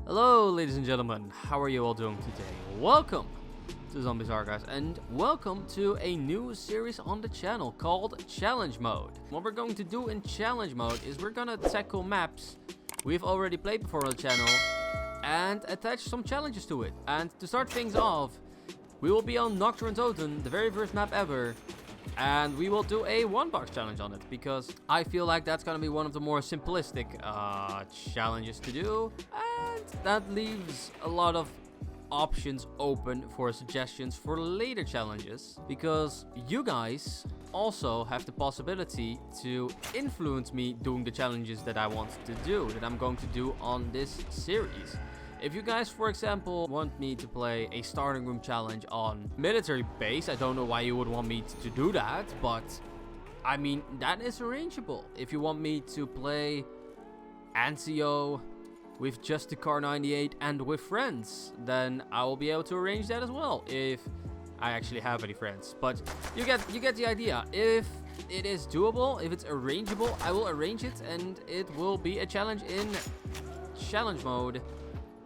Hello ladies and gentlemen, how are you all doing today? Welcome to Zombies Archives and welcome to a new series on the channel called Challenge Mode. What we're going to do in Challenge Mode is we're gonna tackle maps we've already played before on the channel and attach some challenges to it. And to start things off, we will be on Nacht, untoten, the very first map ever. And we will do a one-box challenge on it, because I feel like that's going to be one of the more simplistic challenges to do. And that leaves a lot of options open for suggestions for later challenges, because you guys also have the possibility to influence me doing the challenges that I want to do, that I'm going to do on this series. If you guys, for example, want me to play a starting room challenge on military base, I don't know why you would want me to do that, but I mean, that is arrangeable. If you want me to play NCO with just the Car 98 and with friends, then I will be able to arrange that as well, if I actually have any friends. But you get the idea. If it is doable, if it's arrangeable, I will arrange it, and it will be a challenge in challenge mode.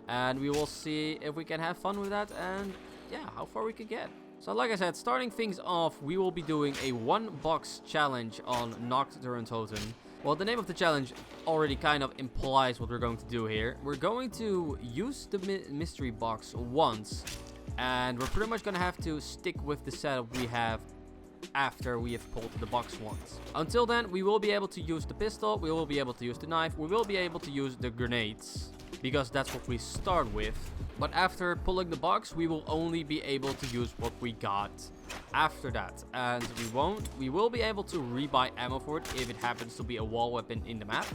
And we will see if we can have fun with that and, yeah, how far we can get. So like I said, starting things off, we will be doing a one-box challenge on Nacht, untoten. Well, the name of the challenge already kind of implies what we're going to do here. We're going to use the mystery box once, and we're pretty much going to have to stick with the setup we have after we have pulled the box once. Until then, we will be able to use the pistol, we will be able to use the knife, we will be able to use the grenades, because that's what we start with. But after pulling the box, we will only be able to use what we got after that. And we will be able to rebuy ammo for it if it happens to be a wall weapon in the map.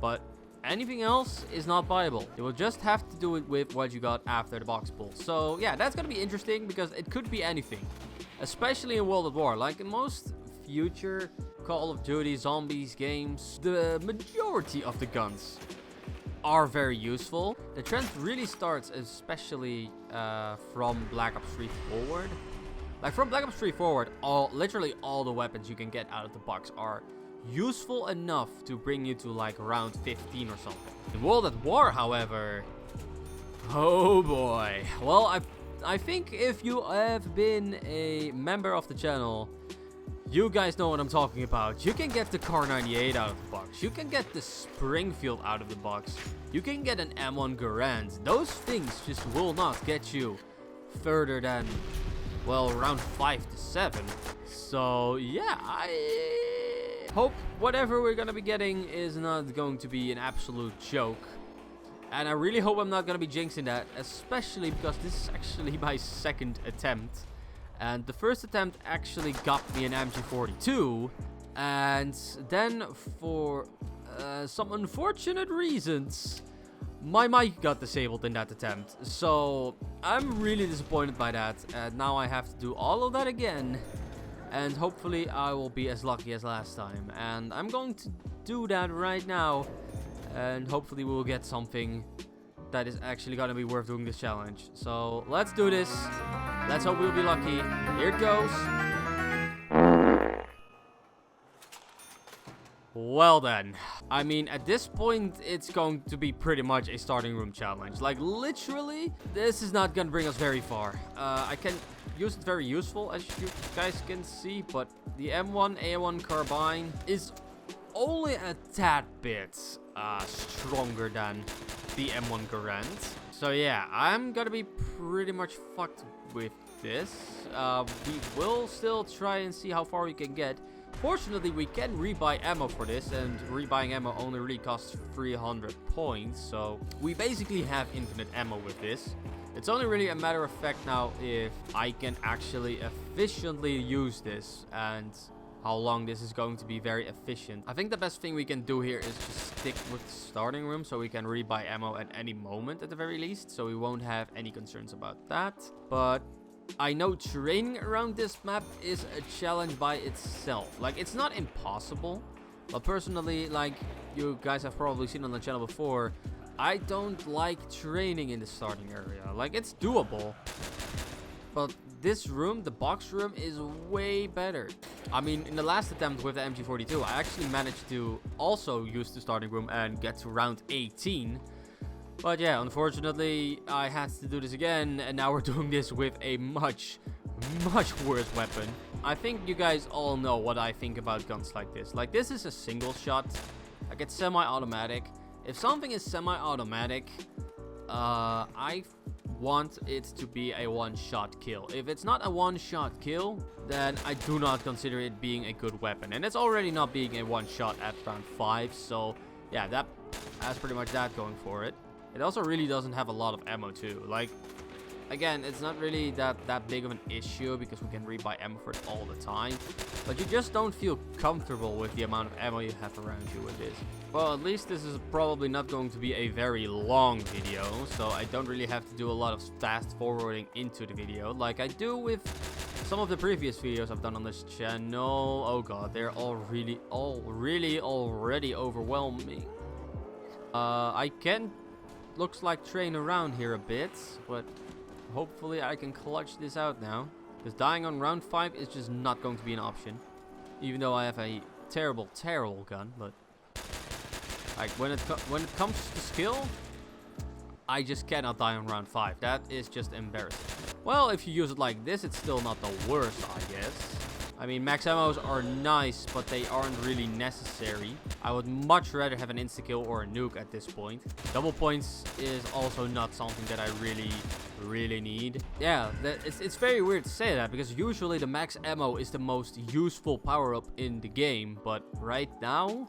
But anything else is not buyable. You will just have to do it with what you got after the box pull. So yeah, that's gonna be interesting, because it could be anything. Especially in World at War. Like in most future Call of Duty Zombies games, the majority of the guns are very useful. The trend really starts especially from Black Ops 3 forward. Like from Black Ops 3 forward, literally all the weapons you can get out of the box are useful enough to bring you to like round 15 or something. In World at War, however, oh boy. Well, I think if you have been a member of the channel, you guys know what I'm talking about. You can get the Car 98 out of the box. You can get the Springfield out of the box. You can get an M1 Garand. Those things just will not get you further than, well, around 5 to 7. So yeah, I hope whatever we're gonna be getting is not going to be an absolute joke. And I really hope I'm not gonna be jinxing that, especially because this is actually my second attempt. And the first attempt actually got me an MG42. And then for some unfortunate reasons, my mic got disabled in that attempt. So I'm really disappointed by that. And now I have to do all of that again. And hopefully I will be as lucky as last time. And I'm going to do that right now. And hopefully we will get something that is actually going to be worth doing this challenge. So let's do this. Let's hope we'll be lucky. Here it goes. Well then. I mean, at this point, it's going to be pretty much a starting room challenge. Like, literally, this is not going to bring us very far. I can use it very useful, as you guys can see. But the M1 A1 carbine is only a tad bit stronger than the M1 Garand. So yeah, I'm gonna be pretty much fucked with this. We will still try and see how far we can get. Fortunately, we can rebuy ammo for this, and rebuying ammo only really costs 300 points. So we basically have infinite ammo with this. It's only really a matter of fact now if I can actually efficiently use this and how long this is going to be very efficient. I think the best thing we can do here is just stick with the starting room, so we can rebuy ammo at any moment at the very least, so we won't have any concerns about that. But I know training around this map is a challenge by itself. Like, it's not impossible, but personally, like you guys have probably seen on the channel before, I don't like training in the starting area. Like, it's doable, but this room, the box room, is way better. I mean, in the last attempt with the MG42, I actually managed to also use the starting room and get to round 18. But yeah, unfortunately, I had to do this again, and now we're doing this with a much worse weapon. I think you guys all know what I think about guns like this. Like, this is a single shot. Like, it's semi-automatic. If something is semi-automatic, I want it to be a one-shot kill. If it's not a one-shot kill, then I do not consider it being a good weapon. And it's already not being a one-shot at round 5, so yeah, that has pretty much that going for it. It also really doesn't have a lot of ammo too. Like, again, it's not really that big of an issue because we can rebuy ammo for it all the time. But you just don't feel comfortable with the amount of ammo you have around you with this. Well, at least this is probably not going to be a very long video, so I don't really have to do a lot of fast forwarding into the video like I do with some of the previous videos I've done on this channel. Oh god, they're all really already overwhelming. I can, looks like, train around here a bit, but hopefully I can clutch this out now. Because dying on round 5 is just not going to be an option. Even though I have a terrible gun, but like when it comes to skill, I just cannot die on round 5. That is just embarrassing. Well, if you use it like this, it's still not the worst, I guess. I mean, max ammos are nice, but they aren't really necessary. I would much rather have an insta-kill or a nuke at this point. Double points is also not something that I really need. Yeah, it's very weird to say that, because usually the max ammo is the most useful power-up in the game. But right now,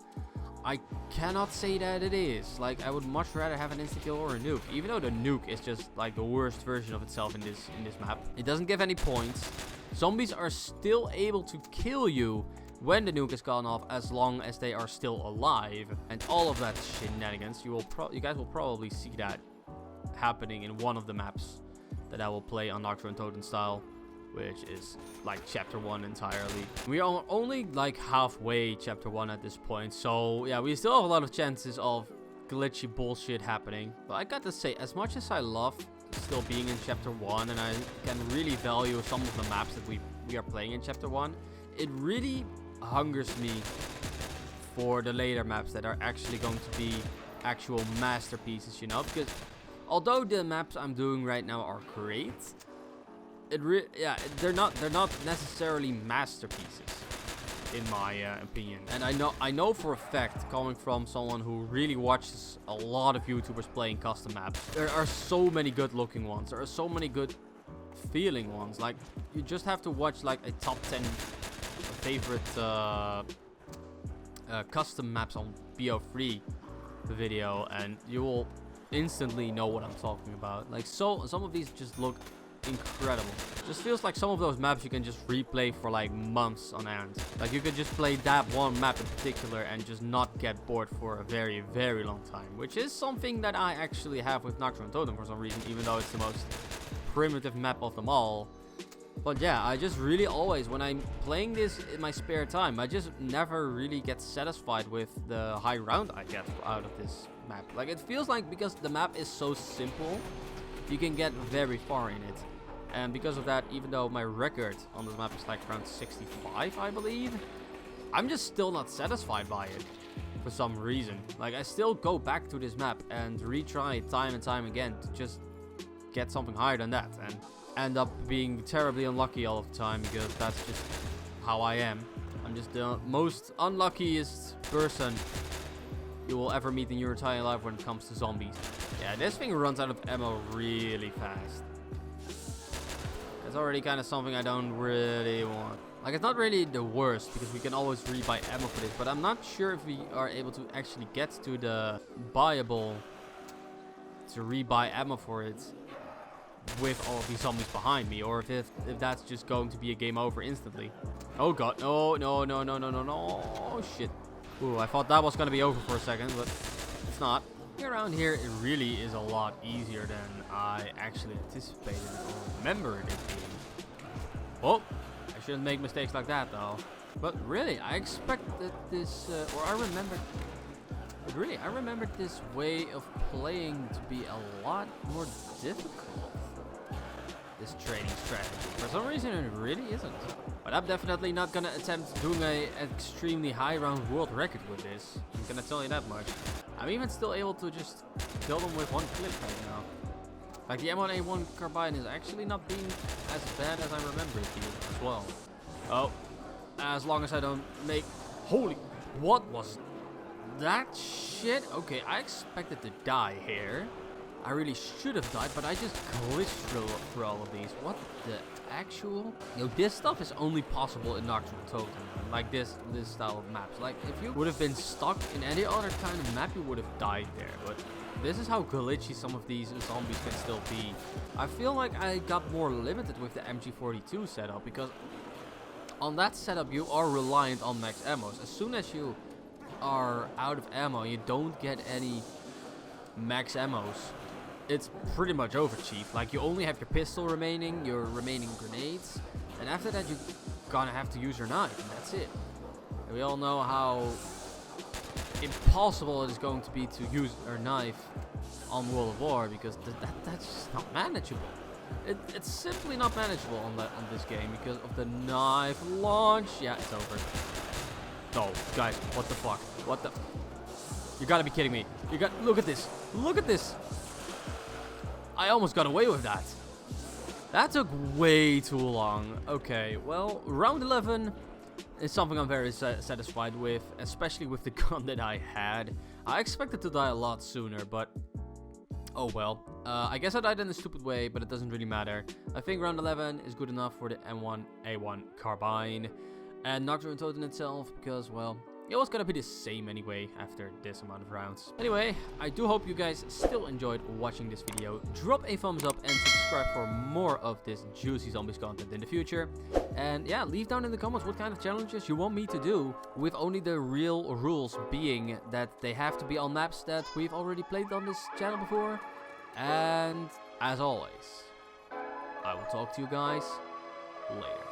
I cannot say that it is. Like, I would much rather have an insta-kill or a nuke. Even though the nuke is just like the worst version of itself in this map. It doesn't give any points. Zombies are still able to kill you when the nuke is gone off, as long as they are still alive. And all of that shenanigans, you guys will probably see that happening in one of the maps that I will play on Nacht, untoten style, which is like chapter 1 entirely. We are only like halfway chapter 1 at this point, so yeah, we still have a lot of chances of glitchy bullshit happening. But I got to say, as much as I love still being in chapter 1, and I can really value some of the maps that we are playing in chapter 1, it really hungers me for the later maps that are actually going to be actual masterpieces, you know? Because although the maps I'm doing right now are great, they're not necessarily masterpieces in my opinion. And I know for a fact, coming from someone who really watches a lot of YouTubers playing custom maps, there are so many good looking ones. There are so many good feeling ones. Like, you just have to watch like a top 10 favorite custom maps on BO3 video, and you will instantly know what I'm talking about. Like, so some of these just look incredible. Just feels like some of those maps you can just replay for like months on end. Like, you could just play that one map in particular and just not get bored for a very long time, which is something that I actually have with Nacht, untoten for some reason, even though it's the most primitive map of them all. But yeah, I just really always, when I'm playing this in my spare time, I just never really get satisfied with the high round I get out of this map. Like, it feels like, because the map is so simple, you can get very far in it. And because of that, even though my record on this map is like around 65, I believe, I'm just still not satisfied by it for some reason. Like, I still go back to this map and retry it time and time again to just get something higher than that, and end up being terribly unlucky all of the time, because that's just how I am. I'm just the most unluckiest person you will ever meet in your entire life when it comes to zombies. Yeah, this thing runs out of ammo really fast. It's already kind of something I don't really want. Like, it's not really the worst, because we can always rebuy ammo for this, but I'm not sure if we are able to actually get to the buyable to rebuy ammo for it with all of these zombies behind me, or if that's just going to be a game over instantly. Oh god, no, shit. Ooh, I thought that was gonna be over for a second, but it's not. Around here, it really is a lot easier than I actually anticipated or remembered it being. Oh, I shouldn't make mistakes like that though. But really, I expected this, I remembered this way of playing to be a lot more difficult. This training strategy. For some reason, it really isn't. But I'm definitely not gonna attempt doing an extremely high round world record with this. I'm gonna tell you that much. I'm even still able to just kill them with one click right now. Like the M1A1 carbine is actually not being as bad as I remember it being as well. Oh, as long as I don't make... Holy... What was that shit? Okay, I expected to die here. I really should have died, but I just glitched through all of these. What the actual... Yo, this stuff is only possible in Nacht, untoten. Like this style of maps. Like, if you would have been stuck in any other kind of map, you would have died there. But this is how glitchy some of these zombies can still be. I feel like I got more limited with the MG42 setup, because on that setup you are reliant on max ammos. As soon as you are out of ammo, you don't get any max ammos. It's pretty much over, chief. Like, you only have your pistol remaining, your remaining grenades, and after that you're gonna have to use your knife, and that's it. And we all know how impossible it is going to be to use our knife on World of War, because that's just not manageable. It's simply not manageable on this game because of the knife launch. Yeah, it's over. Oh, guys, what the fuck? What the... You gotta be kidding me. Look at this. Look at this. I almost got away with that. That took way too long. Okay, well, round 11 is something I'm very satisfied with, especially with the gun that I had. I expected to die a lot sooner, but oh well. I guess I died in a stupid way, but it doesn't really matter. I think round 11 is good enough for the M1A1 carbine. And Nacht, untoten itself, because, well, it was gonna be the same anyway after this amount of rounds. Anyway, I do hope you guys still enjoyed watching this video. Drop a thumbs up and subscribe for more of this juicy zombies content in the future. And yeah, leave down in the comments what kind of challenges you want me to do, with only the real rules being that they have to be on maps that we've already played on this channel before. And as always, I will talk to you guys later.